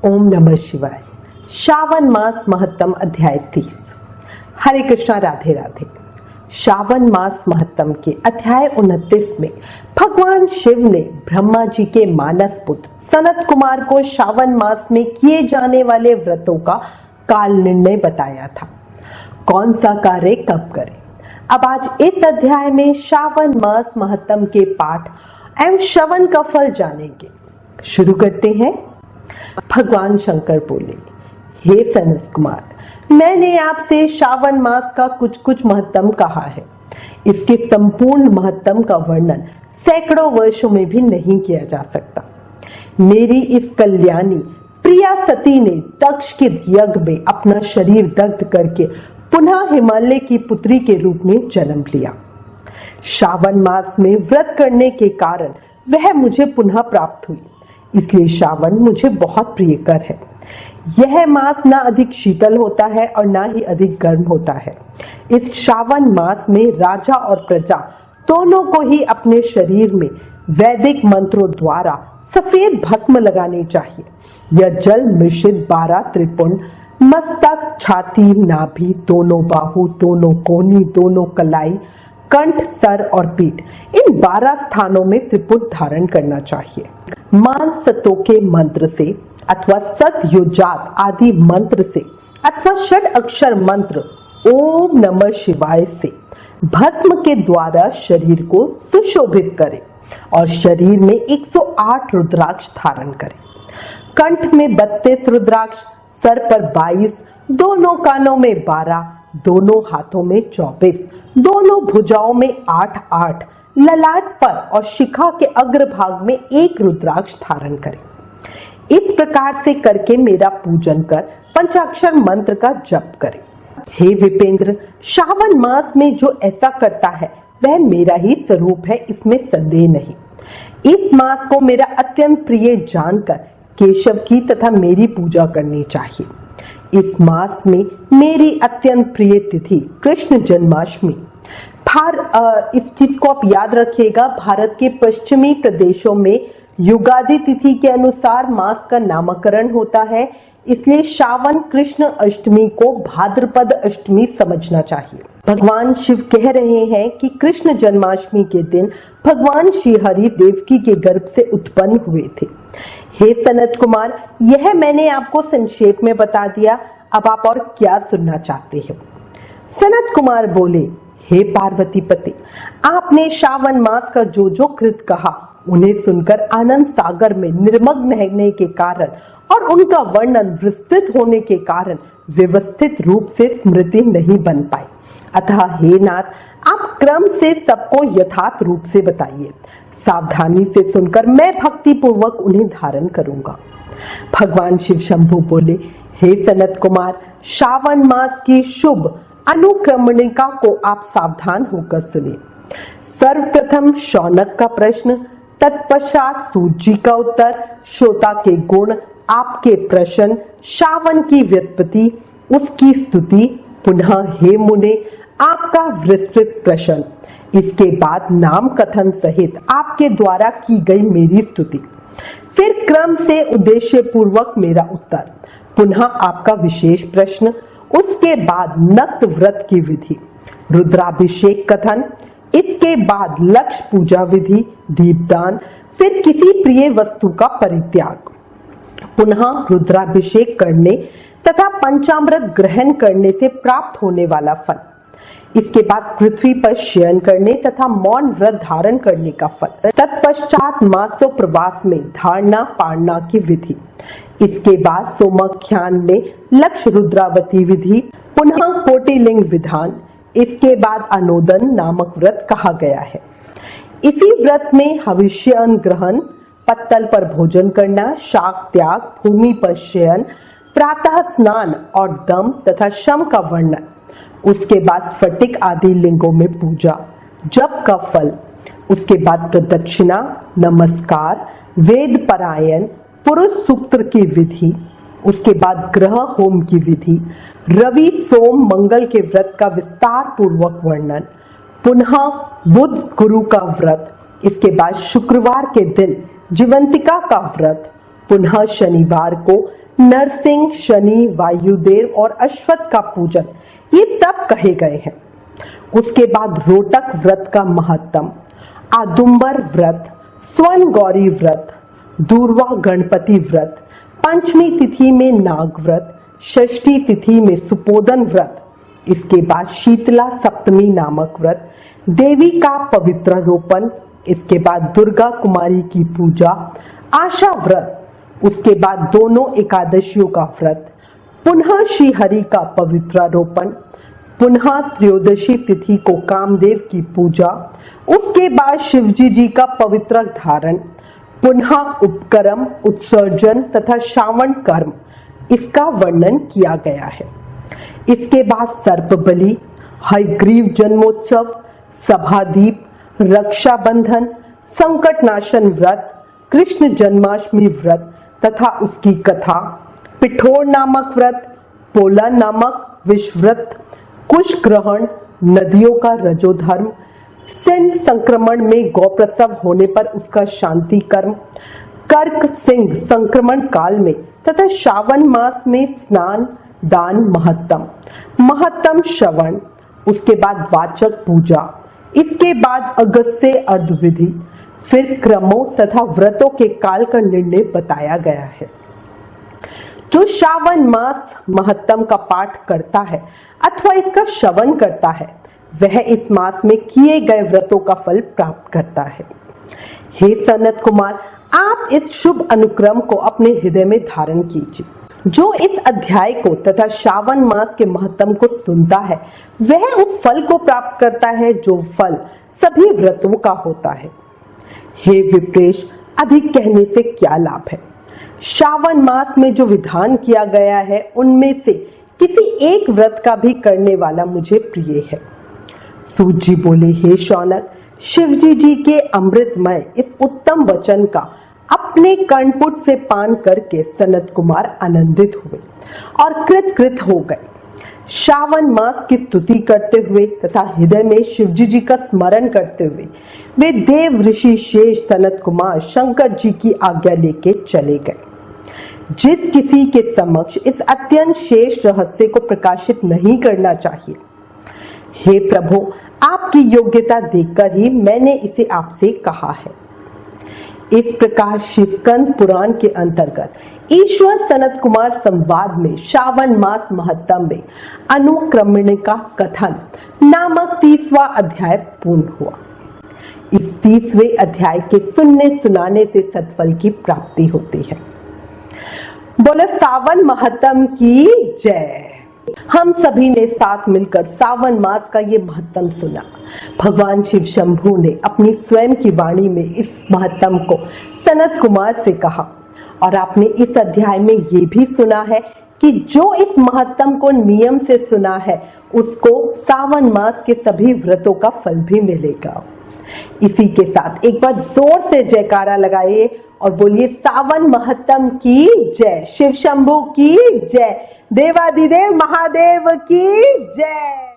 ओम नमः शिवाय। श्रावण मास महत्तम अध्याय 30। हरे कृष्णा, राधे राधे। श्रावण मास महत्तम के अध्याय 29 में भगवान शिव ने ब्रह्मा जी के मानस पुत्र सनत कुमार को श्रावण मास में किए जाने वाले व्रतों का काल निर्णय बताया था। कौन सा कार्य कब करें। अब आज इस अध्याय में श्रावण मास महत्तम के पाठ एवं श्रवण का फल जानेंगे। शुरू करते हैं। भगवान शंकर बोले, हे सनत कुमार, मैंने आपसे श्रावण मास का कुछ महत्तम कहा है। इसके संपूर्ण महत्तम का वर्णन सैकड़ों वर्षों में भी नहीं किया जा सकता। मेरी इस कल्याणी प्रिया सती ने दक्ष के यज्ञ में अपना शरीर दग्ध करके पुनः हिमालय की पुत्री के रूप में जन्म लिया। श्रावण मास में व्रत करने के कारण वह मुझे पुनः प्राप्त हुई, इसलिए श्रावण मुझे बहुत प्रियकर है। यह मास ना अधिक शीतल होता है और ना ही अधिक गर्म होता है। इस श्रावण मास में राजा और प्रजा दोनों को ही अपने शरीर में वैदिक मंत्रों द्वारा सफेद भस्म लगानी चाहिए। यह जल मिश्रित 12 त्रिपुंड, मस्तक, छाती, नाभि, दोनों बाहु, दोनों कोहनी, दोनों कलाई, कंठ, सर और पीठ, इन 12 स्थानों में त्रिपुट धारण करना चाहिए। मान सतों के मंत्र से अथवा सत योजात आदि मंत्र से अथवा षड अक्षर मंत्र ओम नमः शिवाय से भस्म के द्वारा शरीर को सुशोभित करें और शरीर में 108 रुद्राक्ष धारण करें। कंठ में 32 रुद्राक्ष, सर पर 22, दोनों कानों में 12, दोनों हाथों में 24, दोनों भुजाओं में 8-8, ललाट पर और शिखा के अग्रभाग में 1 रुद्राक्ष धारण करें। इस प्रकार से करके मेरा पूजन कर पंचाक्षर मंत्र का जप करें। हे विपेंद्र, श्रावण मास में जो ऐसा करता है वह मेरा ही स्वरूप है, इसमें संदेह नहीं। इस मास को मेरा अत्यंत प्रिय जानकर केशव की तथा मेरी पूजा करनी चाहिए। इस मास में मेरी अत्यंत प्रिय तिथि कृष्ण जन्माष्टमी। इस चीज को आप याद रखिएगा, भारत के पश्चिमी प्रदेशों में युगादि तिथि के अनुसार मास का नामकरण होता है, इसलिए श्रावण कृष्ण अष्टमी को भाद्रपद अष्टमी समझना चाहिए। भगवान शिव कह रहे हैं कि कृष्ण जन्माष्टमी के दिन भगवान श्री हरि देवकी के गर्भ से उत्पन्न हुए थे। हे सनत कुमार, यह मैंने आपको संक्षेप में बता दिया, अब आप और क्या सुनना चाहते हो। सनत कुमार बोले, हे पार्वती पति, आपने श्रावण मास का जो कृत कहा उन्हें सुनकर आनंद सागर में निर्मग्न रहने के कारण और उनका वर्णन विस्तृत होने के कारण व्यवस्थित रूप से स्मृति नहीं बन पाई। अतः हे नाथ, आप क्रम से सबको यथार्थ रूप से बताइए। सावधानी से सुनकर मैं भक्ति पूर्वक उन्हें धारण करूंगा। भगवान शिव शंभु बोले, हे सनत कुमार, श्रावण मास की शुभ अनुक्रमणिका को आप सावधान होकर सुनिए। सर्वप्रथम शौनक का प्रश्न, तत्पश्चात सूत जी का उत्तर, श्रोता के गुण, आपके प्रश्न, श्रावण की व्युत्पत्ति, उसकी स्तुति, पुनः हे मुने आपका विस्तृत प्रश्न, इसके बाद नाम कथन सहित आपके द्वारा की गई मेरी स्तुति, फिर क्रम से उद्देश्य पूर्वक मेरा उत्तर, पुनः आपका विशेष प्रश्न, उसके बाद नक्त व्रत की विधि, रुद्राभिषेक कथन, इसके बाद लक्ष्य पूजा विधि, दीपदान, फिर किसी प्रिय वस्तु का परित्याग, पुनः रुद्राभिषेक करने तथा पंचामृत ग्रहण करने से प्राप्त होने वाला फल, इसके बाद पृथ्वी पर शयन करने तथा मौन व्रत धारण करने का फल, तत्पश्चात मासों प्रवास में धारणा पारणा की विधि, इसके बाद सोमाख्यान में लक्ष्य रुद्रावती विधि, पुनः कोटिलिंग विधान, इसके बाद अनोदन नामक व्रत कहा गया है। इसी व्रत में हविष्य अन्न ग्रहण, पत्तल पर भोजन करना, शाक त्याग, भूमि पर शयन, प्रातः स्नान और दम तथा शम का वर्णन, उसके बाद स्फटिक आदि लिंगों में पूजा, जप का फल, उसके बाद प्रदक्षिणा, नमस्कार, वेद पारायण, पुरुष सूक्त की विधि, उसके बाद ग्रह होम की विधि, रवि सोम मंगल के व्रत का विस्तार पूर्वक वर्णन, पुनः बुध गुरु का व्रत, इसके बाद शुक्रवार के दिन जीवंतिका का व्रत, पुनः शनिवार को नरसिंह, शनि, वायुदेव और अश्वत्थ का पूजन, ये सब कहे गए हैं। उसके बाद रोटक व्रत का महत्तम, आदुंबर व्रत, स्वर्ण गौरी व्रत, दूर्वा गणपति व्रत, पंचमी तिथि में नाग व्रत, षष्ठी तिथि में सुपोदन व्रत, इसके बाद शीतला सप्तमी नामक व्रत, देवी का पवित्र रोपण, इसके बाद दुर्गा कुमारी की पूजा, आशा व्रत, उसके बाद दोनों एकादशियों का व्रत, पुनः श्री हरि का पवित्र रोपण, पुनः त्रयोदशी तिथि को कामदेव की पूजा, उसके बाद शिवजी जी का पवित्र धारण, पुनः उपक्रम, उत्सर्जन तथा श्रावण कर्म, इसका वर्णन किया गया है। इसके बाद सर्प बलि, हयग्रीव जन्मोत्सव, सभादीप, रक्षाबंधन, संकटनाशन व्रत, कृष्ण जन्माष्टमी व्रत तथा उसकी कथा, पिठोर नामक व्रत, पोला नामक विषव्रत, कुश ग्रहण, नदियों का रजोधर्म, सिंह संक्रमण में गौप्रसव होने पर उसका शांति कर्म, कर्क सिंह संक्रमण काल में तथा श्रावण मास में स्नान दान महत्तम श्रवण, उसके बाद वाचक पूजा, इसके बाद अगस्त्य अर्धविधि, फिर क्रमों तथा व्रतों के काल का निर्णय बताया गया है। जो श्रावण मास महत्तम का पाठ करता है अथवा इसका श्रवण करता है वह इस मास में किए गए व्रतों का फल प्राप्त करता है। हे सनत कुमार, आप इस शुभ अनुक्रम को अपने हृदय में धारण कीजिए। जो इस अध्याय को तथा श्रावण मास के महत्तम को सुनता है वह उस फल को प्राप्त करता है जो फल सभी व्रतों का होता है। हे विप्रेश, अधिक कहने से क्या लाभ है। श्रावण मास में जो विधान किया गया है उनमें से किसी एक व्रत का भी करने वाला मुझे प्रिय है। सूत जी बोले, हे शौनक, शिवजी जी के अमृतमय इस उत्तम वचन का अपने कर्णपुट से पान करके सनत कुमार आनंदित हुए और कृत हो गए। श्रावण मास की स्तुति करते हुए तथा हृदय में शिवजी जी का स्मरण करते हुए वे देव ऋषि शेष सनत कुमार शंकर जी की आज्ञा लेके चले गए। जिस किसी के समक्ष इस अत्यंत शेष रहस्य को प्रकाशित नहीं करना चाहिए, हे प्रभु, आपकी योग्यता देखकर ही मैंने इसे आपसे कहा है। इस प्रकार शिवस्कंद पुराण के अंतर्गत ईश्वर सनत कुमार संवाद में श्रावण मास महत्तम में अनुक्रमणिका कथन नामक 30वां अध्याय पूर्ण हुआ। इस 30वें अध्याय के सुनने सुनाने से सत्फल की प्राप्ति होती है। बोले सावन महत्तम की जय। हम सभी ने साथ मिलकर सावन मास का ये महत्तम सुना। भगवान शिव शंभू ने अपनी स्वयं की वाणी में इस महत्तम को सनत कुमार से कहा और आपने इस अध्याय में ये भी सुना है कि जो इस महत्तम को नियम से सुना है उसको सावन मास के सभी व्रतों का फल भी मिलेगा। इसी के साथ एक बार जोर से जयकारा लगाइए और बोलिए सावन महत्तम की जय, शिव शंभू की जय, देवाधिदेव महादेव की जय।